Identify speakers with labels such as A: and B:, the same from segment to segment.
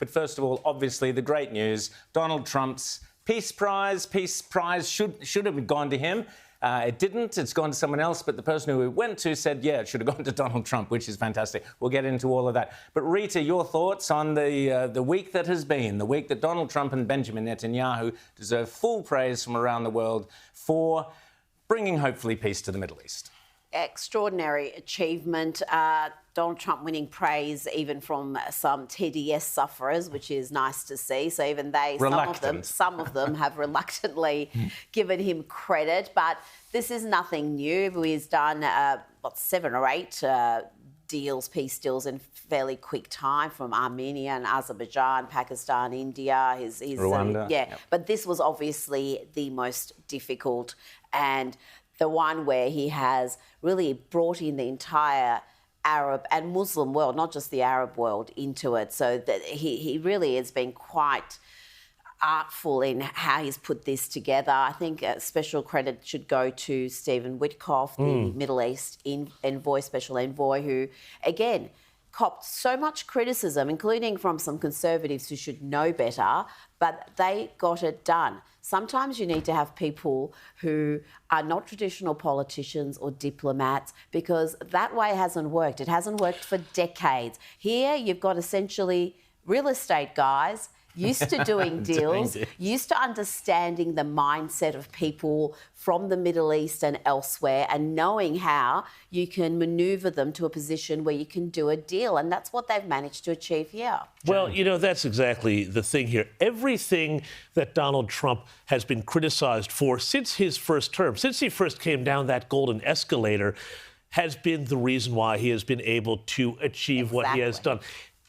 A: But first of all, obviously, the great news, Donald Trump's Peace Prize should have gone to him. It didn't. It's gone to someone else. But the person who it went to said, yeah, it should have gone to Donald Trump, which is fantastic. We'll get into all of that. But Rita, your thoughts on the week that has been, the week that Donald Trump and Benjamin Netanyahu deserve full praise from around the world for bringing, hopefully, peace to the Middle East.
B: Extraordinary achievement. Donald Trump winning praise even from some TDS sufferers, which is nice to see. So even some of them have reluctantly given him credit. But this is nothing new. He's done, 7 or 8 peace deals in fairly quick time from Armenia and Azerbaijan, Pakistan, India.
A: Rwanda.
B: Yep. But this was obviously the most difficult and the one where he has really brought in the entire Arab and Muslim world, not just the Arab world, into it. So that he really has been quite artful in how he's put this together. I think special credit should go to Stephen Witkoff, the Middle East special envoy, who, again, copped so much criticism, including from some conservatives who should know better, but they got it done. Sometimes you need to have people who are not traditional politicians or diplomats, because that way hasn't worked. It hasn't worked for decades. Here you've got essentially real estate guys used to doing deals, used to understanding the mindset of people from the Middle East and elsewhere, and knowing how you can manoeuvre them to a position where you can do a deal. And that's what they've managed to achieve here.
C: Well, that's exactly the thing here. Everything that Donald Trump has been criticized for since his first term, since he first came down that golden escalator, has been the reason why he has been able to achieve what he has done.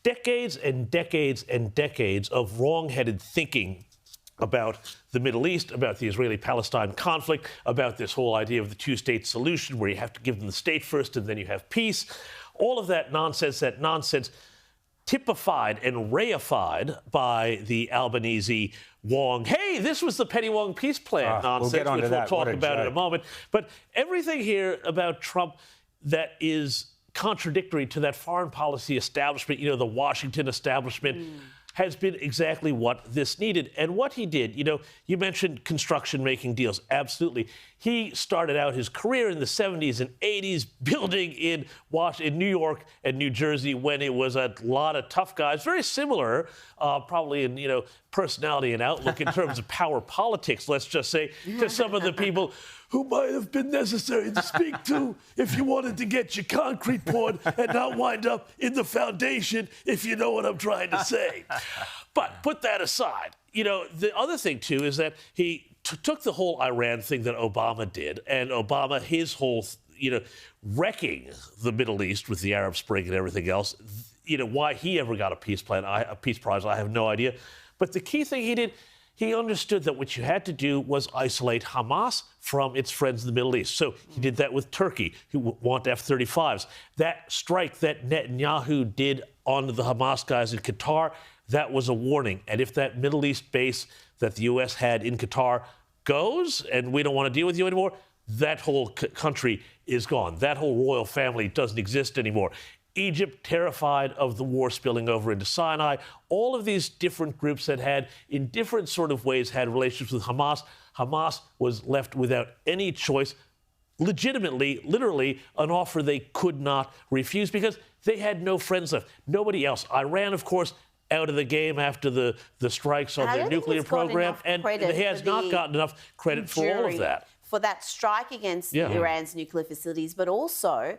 C: Decades and decades and decades of wrong-headed thinking about the Middle East, about the Israeli-Palestine conflict, about this whole idea of the two-state solution where you have to give them the state first and then you have peace. All of that nonsense typified and reified by the Albanese Wong, hey, this was the Penny Wong peace plan nonsense, which we'll talk about in a moment. But everything here about Trump that is contradictory to that foreign policy establishment, the Washington establishment, has been exactly what this needed. And what he did, you mentioned construction, making deals. Absolutely. He started out his career in the 70s and 80s building in New York and New Jersey when it was a lot of tough guys, very similar, probably in, personality and outlook in terms of power politics, let's just say, to some of the people who might have been necessary to speak to if you wanted to get your concrete poured and not wind up in the foundation, if you know what I'm trying to say. But put that aside. The other thing, too, is that he took the whole Iran thing that Obama did, and Obama, his whole, wrecking the Middle East with the Arab Spring and everything else. Why he ever got a peace prize, I have no idea. But the key thing he did, he understood that what you had to do was isolate Hamas from its friends in the Middle East. So he did that with Turkey, who want F-35s. That strike that Netanyahu did on the Hamas guys in Qatar, that was a warning. And if that Middle East base that the U.S. had in Qatar goes, and we don't want to deal with you anymore, that whole country is gone. That whole royal family doesn't exist anymore. Egypt, terrified of the war spilling over into Sinai. All of these different groups that had, in different sort of ways, had relations with Hamas. Hamas was left without any choice, legitimately, literally, an offer they could not refuse because they had no friends left. Nobody else. Iran, of course, out of the game after the strikes on their nuclear program. And he has not gotten enough credit for all of that.
B: For that strike against Iran's nuclear facilities, but also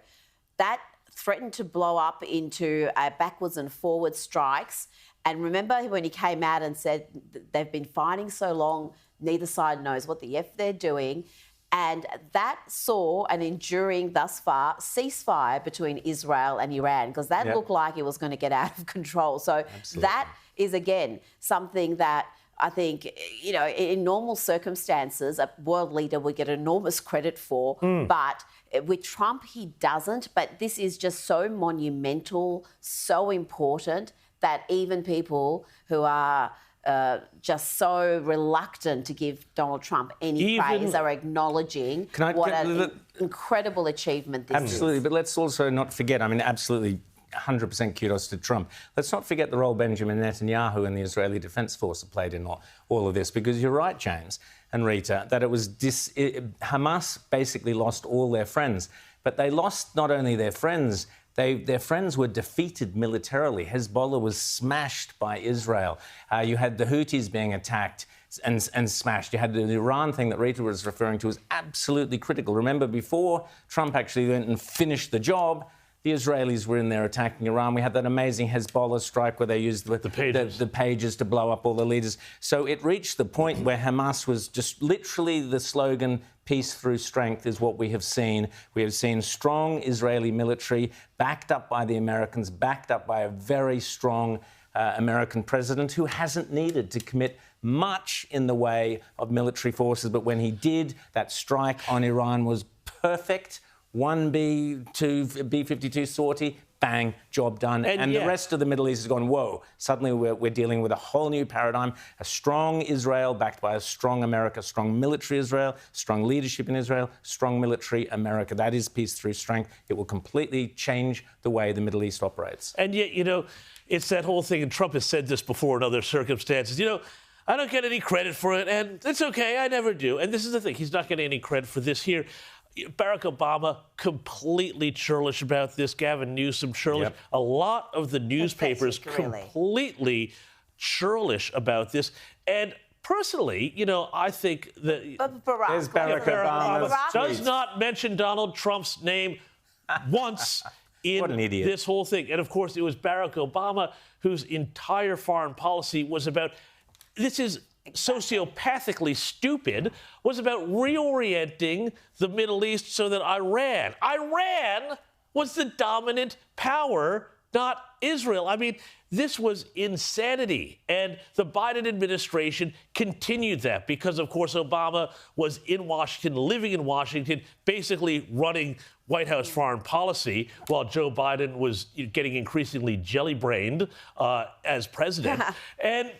B: that threatened to blow up into backwards and forward strikes. And remember when he came out and said they've been fighting so long, neither side knows what the F they're doing. And that saw an enduring, thus far, ceasefire between Israel and Iran, because that looked like it was going to get out of control. So that is, again, something that I think, in normal circumstances, a world leader would get enormous credit for. But with Trump, he doesn't. But this is just so monumental, so important that even people who are just so reluctant to give Donald Trump any praise are acknowledging what an incredible achievement this is.
A: Absolutely, but let's also not forget, absolutely 100% kudos to Trump. Let's not forget the role Benjamin Netanyahu and the Israeli Defense Force have played in all of this, because you're right, James and Rita, that Hamas basically lost all their friends. But they lost not only their friends, their friends were defeated militarily. Hezbollah was smashed by Israel. You had the Houthis being attacked and smashed. You had the Iran thing that Rita was referring to was absolutely critical. Remember, before Trump actually went and finished the job, the Israelis were in there attacking Iran. We had that amazing Hezbollah strike where they used the pages to blow up all the leaders. So it reached the point where Hamas was just literally the slogan, peace through strength, is what we have seen. We have seen strong Israeli military backed up by the Americans, backed up by a very strong American president who hasn't needed to commit much in the way of military forces. But when he did, that strike on Iran was perfect. One B-52 sortie, bang, job done. And the rest of the Middle East has gone, whoa, suddenly we're dealing with a whole new paradigm, a strong Israel backed by a strong America, strong military Israel, strong leadership in Israel, strong military America. That is peace through strength. It will completely change the way the Middle East operates.
C: And yet, it's that whole thing, and Trump has said this before in other circumstances, I don't get any credit for it, and it's okay, I never do. And this is the thing, he's not getting any credit for this here. Barack Obama, completely churlish about this. Gavin Newsom, churlish. Yep. A lot of the newspapers completely churlish about this. And personally, I think that
A: Barack Obama
C: does not mention Donald Trump's name once in this whole thing. And, of course, it was Barack Obama whose entire foreign policy was about, this is sociopathically stupid, was about reorienting the Middle East so that Iran was the dominant power, not Israel. I mean, this was insanity. And the Biden administration continued that because, of course, Obama was in Washington, living in Washington, basically running White House foreign policy while Joe Biden was getting increasingly jelly-brained as president. and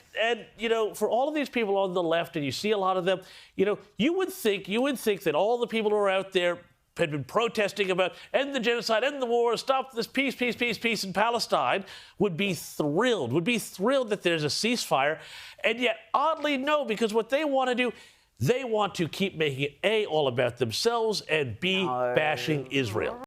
C: for all of these people on the left, and you see a lot of them, you would think that all the people who are out there had been protesting about end the genocide, end the war, stop this peace in Palestine, would be thrilled that there's a ceasefire. And yet, oddly, no, because what they want to do, they want to keep making it, A, all about themselves, and B, bashing Israel.